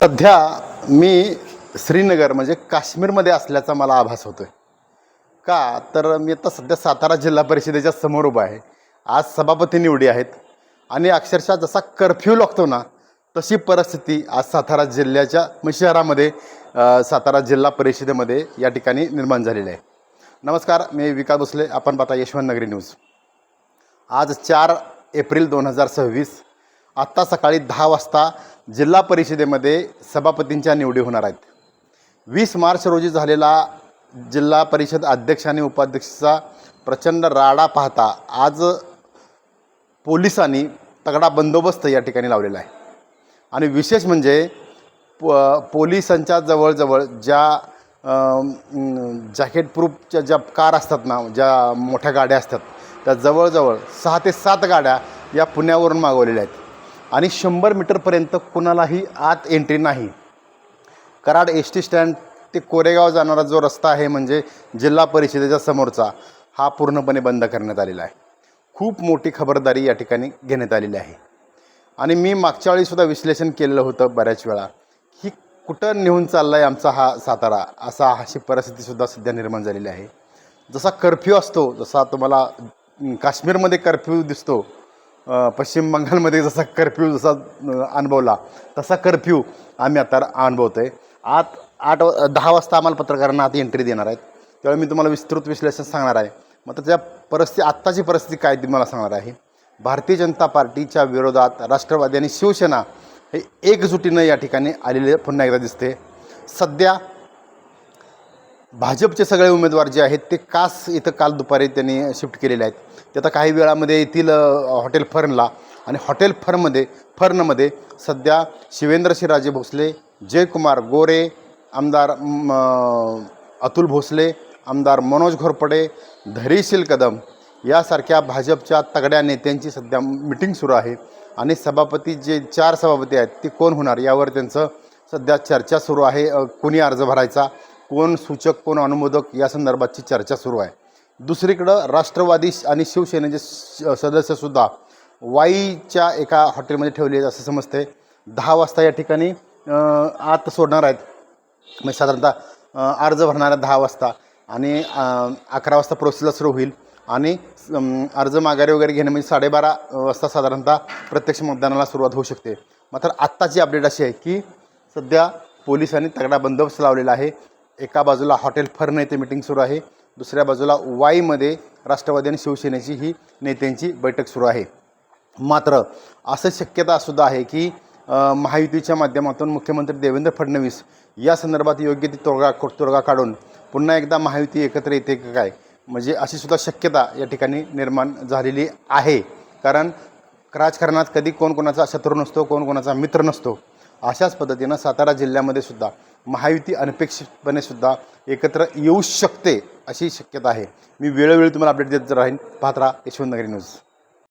सध्या मी श्रीनगर म्हणजे काश्मीरमध्ये असल्याचा मला आभास होतोय. का तर मी आता सध्या सातारा जिल्हा परिषदेच्या समोर उभा आहे. आज सभापती निवडी आहेत आणि अक्षरशः जसा कर्फ्यू लागतो ना तशी परिस्थिती आज सातारा जिल्ह्याच्या शहरामध्ये सातारा जिल्हा परिषदेमध्ये या ठिकाणी निर्माण झालेली आहे. नमस्कार, मी विकास भोसले. आपण पाहता यशवंत नगरी न्यूज. आज 4 एप्रिल 2026 आत्ता सकाळी 10 वाजता जिल्हा परिषदेमध्ये सभापतींच्या निवडी होणार आहेत. 20 मार्च रोजी झालेला जिल्हा परिषद अध्यक्ष आणि उपाध्यक्षाचा प्रचंड राडा पाहता आज पोलिसांनी तगडा बंदोबस्त या ठिकाणी लावलेला आहे. आणि विशेष म्हणजे पोलिसांच्या जवळजवळ ज्या जॅकेट प्रूफच्या ज्या कार असतात ना, ज्या मोठ्या गाड्या असतात, त्या जवळजवळ 6 ते 7 गाड्या या पुण्यावरून मागवलेल्या आहेत. आणि 100 मीटरपर्यंत कुणालाही आत एंट्री नाही. कराड एस टी स्टँड ते कोरेगाव जाणारा जो रस्ता आहे म्हणजे जिल्हा परिषदेच्या समोरचा, हा पूर्णपणे बंद करण्यात आलेला आहे. खूप मोठी खबरदारी या ठिकाणी घेण्यात आलेली आहे. आणि मी मागच्या वेळीसुद्धा विश्लेषण केलेलं होतं बऱ्याच वेळा की कुठं नेऊन चालला आहे आमचा हा सातारा, अशी परिस्थितीसुद्धा सध्या निर्माण झालेली आहे. जसा कर्फ्यू असतो, जसा तुम्हाला काश्मीरमध्ये कर्फ्यू दिसतो, पश्चिम बंगालमध्ये जसा कर्फ्यू अनुभवला तसा कर्फ्यू आम्ही आता अनुभवतो आहे. 10 वाजता आम्हाला पत्रकारांना आत एंट्री देणार आहेत. त्यावेळी मी तुम्हाला विस्तृत विश्लेषण सांगणार आहे. मग त्याच्या आत्ताची परिस्थिती काय ती मला सांगणार आहे. भारतीय जनता पार्टीच्या विरोधात राष्ट्रवादी आणि शिवसेना हे एकजुटीनं या ठिकाणी आलेले पुन्हा एकदा दिसते. सध्या भाजपचे सगळे उमेदवार जे आहेत ते कास इथं काल दुपारी त्यांनी शिफ्ट केलेले आहेत. ते आता काही वेळामध्ये येतील हॉटेल फर्नला. आणि हॉटेल फर्नमध्ये सध्या शिवेंद्रसिंहराजे भोसले, जयकुमार गोरे, आमदार अतुल भोसले, आमदार मनोज घोरपडे, धैर्यशील कदम यासारख्या भाजपच्या तगड्या नेत्यांची सध्या मिटिंग सुरू आहे. आणि सभापती जे 4 सभापती आहेत ते कोण होणार यावर त्यांचं सध्या चर्चा सुरू आहे. कोणी अर्ज भरायचा, कोण सूचक, कोण अनुमोदक या संदर्भाची चर्चा सुरू आहे. दुसरीकडं राष्ट्रवादी आणि शिवसेनेचे सदस्यसुद्धा वाईच्या एका हॉटेलमध्ये ठेवले असं समजते. 10 वाजता या ठिकाणी आत सोडणार आहेत. म्हणजे साधारणतः अर्ज भरणार आहे 10 वाजता आणि 11 वाजता प्रोसेसला सुरू होईल. आणि अर्ज माघारी वगैरे घेणे म्हणजे 12:30 वाजता साधारणतः प्रत्यक्ष मतदानाला सुरुवात होऊ शकते. मात्र आत्ताची अपडेट अशी आहे की सध्या पोलिसांनी तगडा बंदोबस्त लावलेला आहे. एका बाजूला हॉटेल फर्न येथे मिटिंग सुरू आहे, दुसऱ्या बाजूला वाईमध्ये राष्ट्रवादी आणि शिवसेनेची ही नेत्यांची बैठक सुरू आहे. मात्र असं शक्यतासुद्धा आहे की महायुतीच्या माध्यमातून मुख्यमंत्री देवेंद्र फडणवीस या संदर्भात योग्य ती तोडगा काढून पुन्हा एकदा महायुती एकत्र येते का काय, म्हणजे अशी सुद्धा शक्यता या ठिकाणी निर्माण झालेली आहे. कारण राजकारणात कधी कोण कोणाचा शत्रू नसतो, कोण कोणाचा मित्र नसतो. अशाच पद्धतीनं सातारा जिल्ह्यामध्ये सुद्धा महायुती अनपेक्षितपणे सुद्धा एकत्र येऊ शकते अशी शक्यता आहे. मी वेळोवेळी तुम्हाला अपडेट देत राहीन. पाहत राहा यशवंत नगरी न्यूज.